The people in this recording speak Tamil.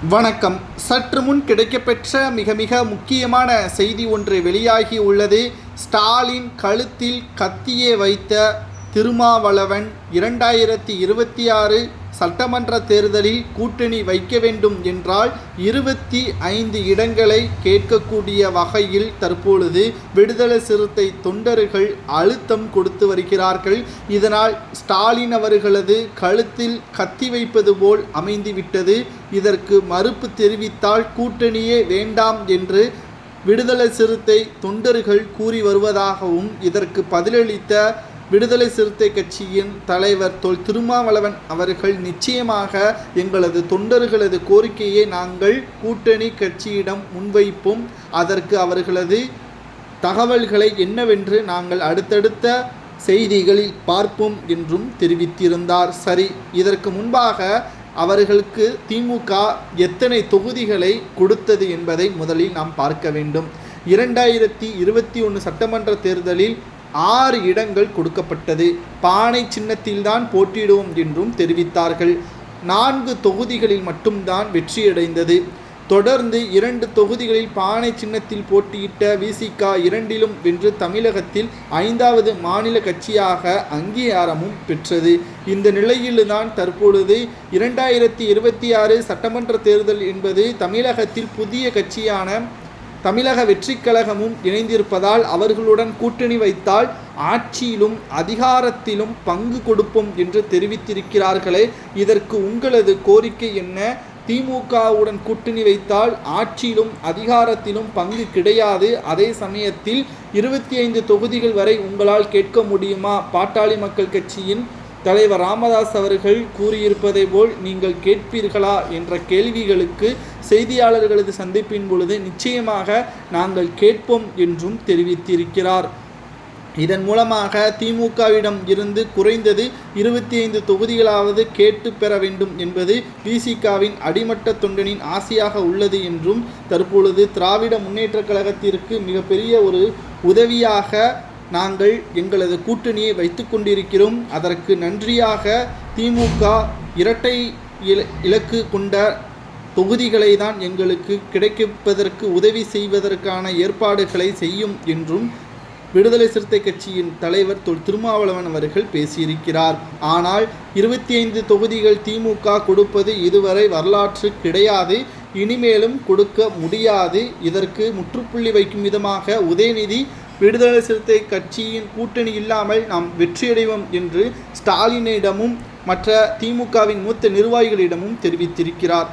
வணக்கம். சற்று முன் கிடைக்கப்பெற்ற மிக முக்கியமான செய்தி ஒன்று வெளியாகி உள்ளது. ஸ்டாலின் கழுத்தில் கத்தியை வைத்த திருமாவளவன் 2026 சட்டமன்ற தேர்தலில் கூட்டணி வைக்க வேண்டும் என்றால் 25 இடங்களை கேட்கக்கூடிய வகையில் தற்பொழுது விடுதலை சிறுத்தை தொண்டர்கள் அழுத்தம் கொடுத்து வருகிறார்கள். இதனால் ஸ்டாலின் அவர்களது கழுத்தில் கத்தி வைப்பது போல் அமைந்துவிட்டது. இதற்கு மறுப்பு தெரிவித்தால் கூட்டணியே வேண்டாம் என்று விடுதலை சிறுத்தை தொண்டர்கள் கூறி வருவதாகவும், இதற்கு பதிலளித்த விடுதலை சிறுத்தை கட்சியின் தலைவர் திருமாவளவன் அவர்கள், நிச்சயமாக எங்களது தொண்டர்களது கோரிக்கையை நாங்கள் கூட்டணி கட்சியிடம் முன்வைப்போம், அதற்கு அவர்களது தகவல்களை என்னவென்று நாங்கள் அடுத்தடுத்த செய்திகளில் பார்ப்போம் என்றும் தெரிவித்திருந்தார். சரி, இதற்கு முன்பாக அவர்களுக்கு திமுக எத்தனை தொகுதிகளை கொடுத்தது என்பதை முதலில் நாம் பார்க்க வேண்டும். 2021 சட்டமன்ற தேர்தலில் 6 இடங்கள் கொடுக்கப்பட்டது. பானை சின்னத்தில்தான் போட்டியிடுவோம் என்றும் தெரிவித்தார்கள். 4 தொகுதிகளில் மட்டும்தான் வெற்றியடைந்தது. தொடர்ந்து 2 தொகுதிகளில் பானை சின்னத்தில் போட்டியிட்ட விசிக 2லும் வென்று தமிழகத்தில் 5வது மாநில கட்சியாக அங்கீகாரமும் பெற்றது. இந்த நிலையில்தான் தற்பொழுது 2026 சட்டமன்ற தேர்தல் என்பது தமிழகத்தில் புதிய கட்சியான தமிழக வெற்றி கழகமும் இணைந்திருப்பதால் அவர்களுடன் கூட்டணி வைத்தால் ஆட்சியிலும் அதிகாரத்திலும் பங்கு கொடுப்போம் என்று தெரிவித்திருக்கிறார்களே, இதற்கு உங்களது கோரிக்கை என்ன? திமுகவுடன் கூட்டணி வைத்தால் ஆட்சியிலும் அதிகாரத்திலும் பங்கு கிடையாது, அதே சமயத்தில் 25 தொகுதிகள் வரை உங்களால் கேட்க முடியுமா? பாட்டாளி மக்கள் கட்சியின் தலைவர் ராமதாஸ் அவர்கள் கூறியிருப்பதை போல் நீங்கள் கேட்பீர்களா என்ற கேள்விகளுக்கு செய்தியாளர்களது சந்திப்பின் பொழுது நிச்சயமாக நாங்கள் கேட்போம் என்றும் தெரிவித்திருக்கிறார். இதன் மூலமாக திமுகவிடம் இருந்து குறைந்தது 25 தொகுதிகளாவது கேட்டு பெற வேண்டும் என்பது விசிகவின் அடிமட்ட தொண்டனின் ஆசையாக உள்ளது என்றும், தற்பொழுது திராவிட முன்னேற்ற கழகத்திற்கு மிகப்பெரிய ஒரு உதவியாக நாங்கள் எங்களது கூட்டணியை வைத்து கொண்டிருக்கிறோம். அதற்கு நன்றியாக திமுக இரட்டை இலக்கு கொண்ட தொகுதிகளை தான் எங்களுக்கு கிடைப்பதற்கு உதவி செய்வதற்கான ஏற்பாடுகளை செய்யும் என்றும் விடுதலை சிறுத்தை கட்சியின் தலைவர் திருமாவளவன் அவர்கள் பேசியிருக்கிறார். ஆனால் 25 தொகுதிகள் திமுக கொடுப்பது இதுவரை வரலாற்று கிடையாது, இனிமேலும் கொடுக்க முடியாது. இதற்கு முற்றுப்புள்ளி வைக்கும் விதமாக உதயநிதி விடுதலை சிறுத்தை கட்சியின் கூட்டணி இல்லாமல் நாம் வெற்றியடைவோம் என்று ஸ்டாலினிடமும் மற்ற திமுகவின் மூத்த நிர்வாகிகளிடமும் தெரிவித்திருக்கிறார்.